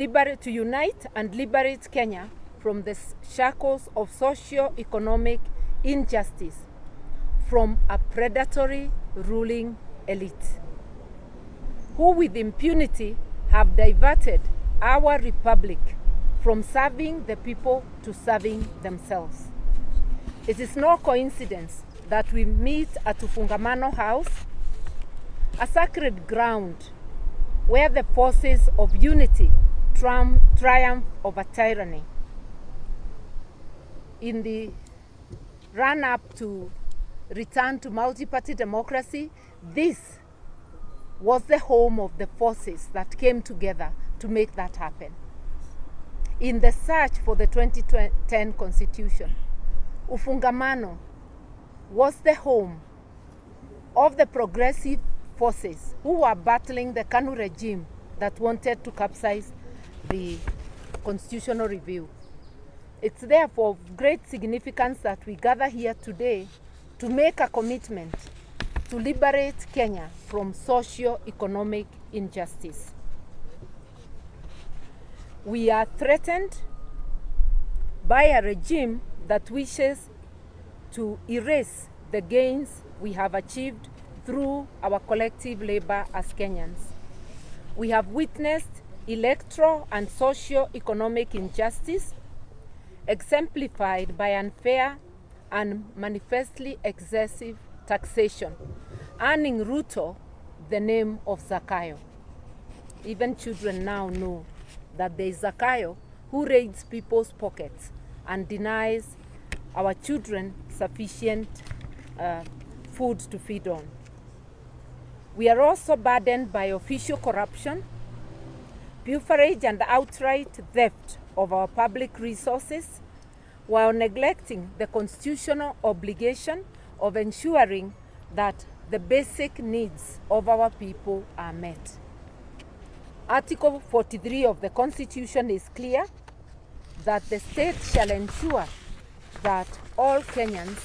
to unite and liberate Kenya from the shackles of socio-economic injustice from a predatory ruling elite, who with impunity have diverted our republic from serving the people to serving themselves. It is no coincidence that we meet at Ufungamano House, a sacred ground where the forces of unity triumph over tyranny. In the run-up to return to multi-party democracy, this was the home of the forces that came together to make that happen. In the search for the 2010 Constitution, Ufungamano was the home of the progressive forces who were battling the KANU regime that wanted to capsize the constitutional review. It's therefore of great significance that we gather here today to make a commitment to liberate Kenya from socio-economic injustice. We are threatened by a regime that wishes to erase the gains we have achieved through our collective labor as Kenyans. We have witnessed electoral and socio-economic injustice exemplified by unfair and manifestly excessive taxation, earning Ruto the name of Zakayo. Even children now know that there is Zakayo who raids people's pockets and denies our children sufficient food to feed on. We are also burdened by official corruption, pilferage and outright theft of our public resources, while neglecting the constitutional obligation of ensuring that the basic needs of our people are met. Article 43 of the Constitution is clear that the state shall ensure that all Kenyans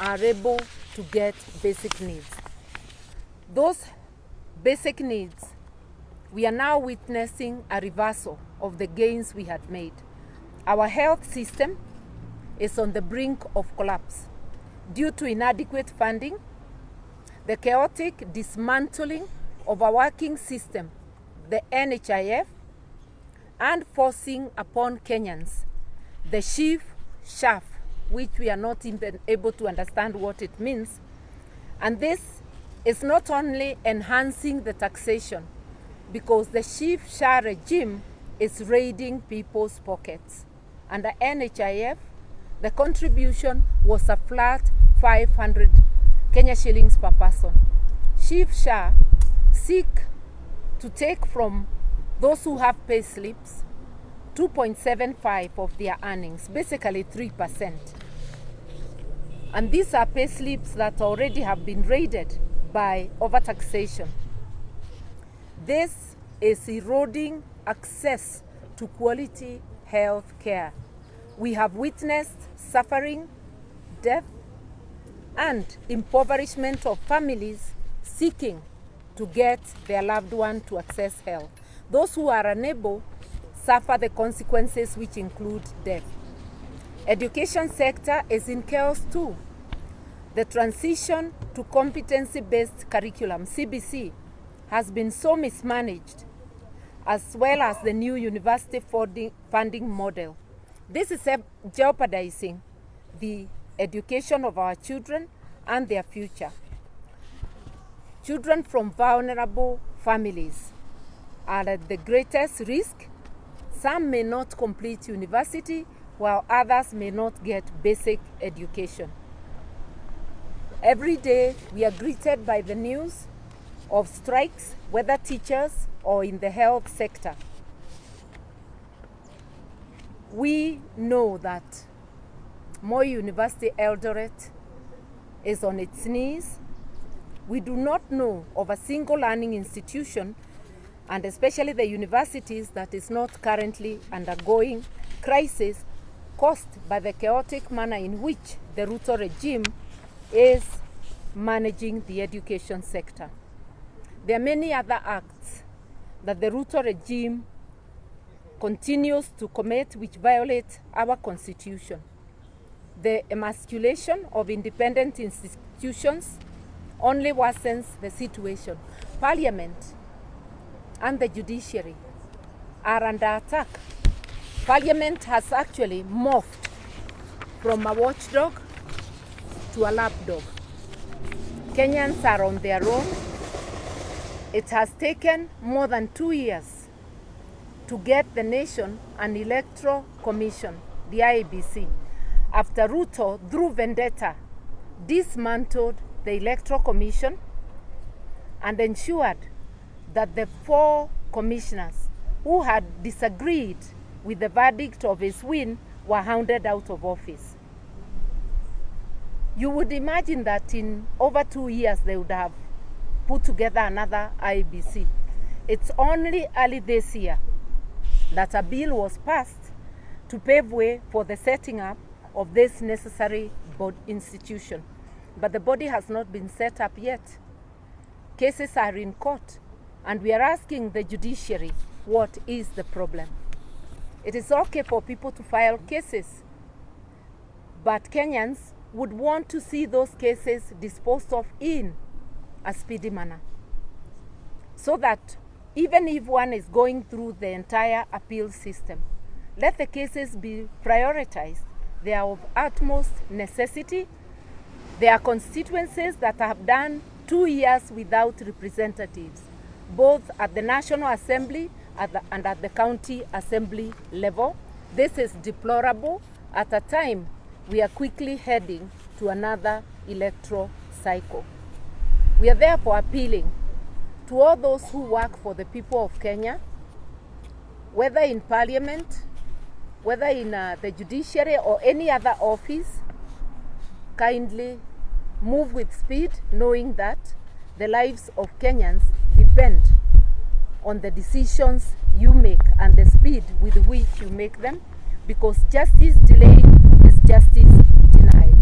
are able to get basic needs. Those basic needs, we are now witnessing a reversal of the gains we had made. Our health system is on the brink of collapse due to inadequate funding, the chaotic dismantling of our working system, the NHIF, and forcing upon Kenyans the chief chaff, which we are not even able to understand what it means. And this is not only enhancing the taxation, because the chief chaff regime is raiding people's pockets. Under NHIF, the contribution was a flat 500 Kenya shillings per person. Chief chaff seek to take from those who have pay slips 2.75 of their earnings, basically 3%. And these are pay slips that already have been raided by overtaxation. This is eroding access to quality health care. We have witnessed suffering, death, and impoverishment of families seeking to get their loved one to access health. Those who are unable suffer the consequences, which include death. Education sector is in chaos too. The transition to competency-based curriculum, CBC, has been so mismanaged, as well as the new university funding model. This is jeopardizing the education of our children and their future. Children from vulnerable families are at the greatest risk. Some may not complete university, while others may not get basic education. Every day we are greeted by the news of strikes, whether teachers or in the health sector. We know that Moi University Eldoret is on its knees. We do not know of a single learning institution, and especially the universities, that is not currently undergoing crisis caused by the chaotic manner in which the Ruto regime is managing the education sector. There are many other acts that the Ruto regime continues to commit which violates our constitution. The emasculation of independent institutions only worsens the situation. Parliament and the judiciary are under attack. Parliament has actually morphed from a watchdog to a lapdog. Kenyans are on their own. It has taken more than 2 years to get the nation an electoral commission, the IEBC, after Ruto, through vendetta, dismantled the electoral commission and ensured that the 4 commissioners who had disagreed with the verdict of his win were hounded out of office. You would imagine that in over 2 years they would have put together another IEBC. It's only early this year that a bill was passed to pave way for the setting up of this necessary institution. But the body has not been set up yet. Cases are in court, and we are asking the judiciary, what is the problem? It is okay for people to file cases, but Kenyans would want to see those cases disposed of in a speedy manner, so that even if one is going through the entire appeal system, let the cases be prioritized. They are of utmost necessity. There are constituencies that have done 2 years without representatives, both at the National Assembly and at the county assembly level. This is deplorable at a time we are quickly heading to another electoral cycle. We are therefore appealing to all those who work for the people of Kenya, whether in Parliament, whether in the judiciary or any other office, kindly move with speed, knowing that the lives of Kenyans depend on the decisions you make and the speed with which you make them, because justice delayed is justice denied.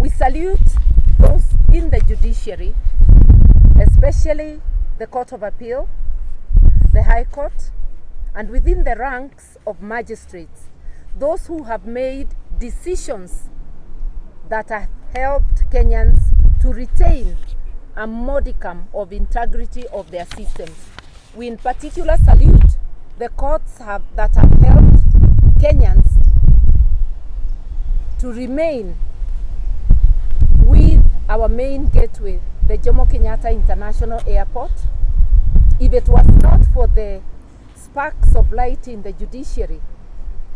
We salute those in the judiciary, especially the Court of Appeal, the High Court, and within the ranks of magistrates, those who have made decisions that have helped Kenyans to retain a modicum of integrity of their systems. We in particular salute the courts that have helped Kenyans to remain with our main gateway, the Jomo Kenyatta International Airport. If it was not for the sparks of light in the judiciary,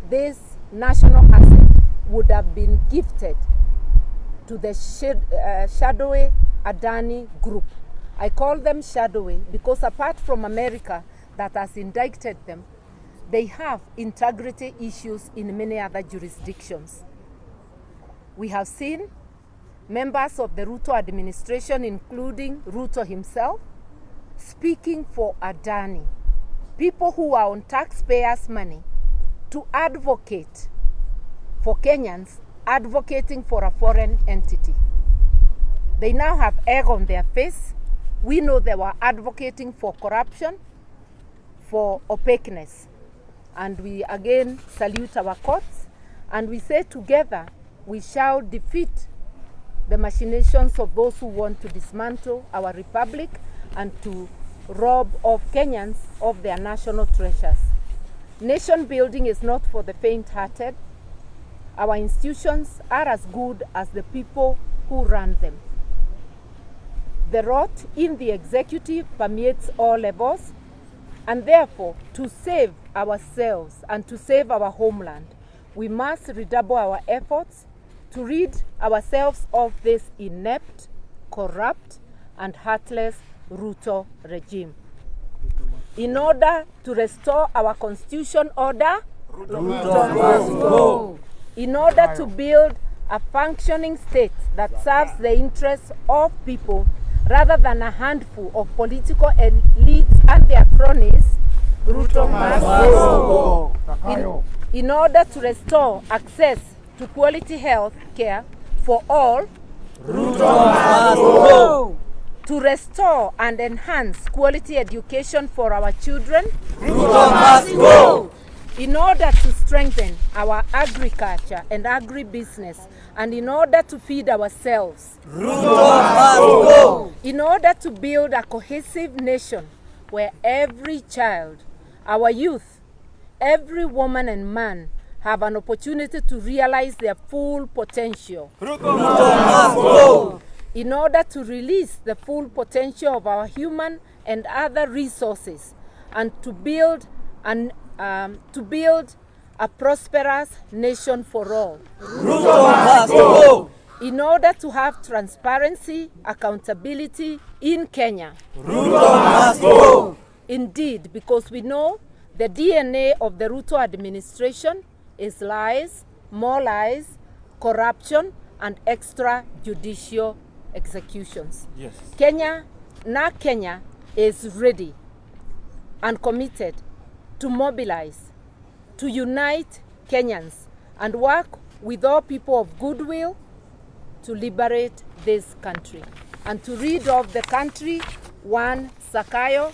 this national asset would have been gifted to the shadowy Adani group. I call them shadowy because apart from America that has indicted them, they have integrity issues in many other jurisdictions. We have seen members of the Ruto administration, including Ruto himself, speaking for Adani, people who are on taxpayers' money, to advocate for Kenyans, advocating for a foreign entity. They now have egg on their face. We know they were advocating for corruption, for opaqueness. And we again salute our courts, and we say together we shall defeat the machinations of those who want to dismantle our republic and to rob of Kenyans of their national treasures. Nation building is not for the faint-hearted. Our institutions are as good as the people who run them. The rot in the executive permeates all levels, and therefore, to save ourselves and to save our homeland, we must redouble our efforts to rid ourselves of this inept, corrupt, and heartless Ruto regime. In order to restore our constitution order, Ruto must go. In order to build a functioning state that serves the interests of people rather than a handful of political elites and their cronies, Ruto must go. In order to restore access to quality health care for all, Ruto must go. to restore and enhance quality education for our children. Ruto must go! In order to strengthen our agriculture and agribusiness, and in order to feed ourselves. Ruto must go! In order to build a cohesive nation where every child, our youth, every woman and man have an opportunity to realize their full potential. Ruto must go! In order to release the full potential of our human and other resources, and to build a prosperous nation for all. Ruto must go! In order to have transparency, accountability in Kenya. Ruto must go! Indeed, because we know the DNA of the Ruto administration is lies, more lies, corruption, and extrajudicial executions. Yes. Kenya is ready and committed to mobilize, to unite Kenyans and work with all people of goodwill to liberate this country and to rid of the country one Sakayo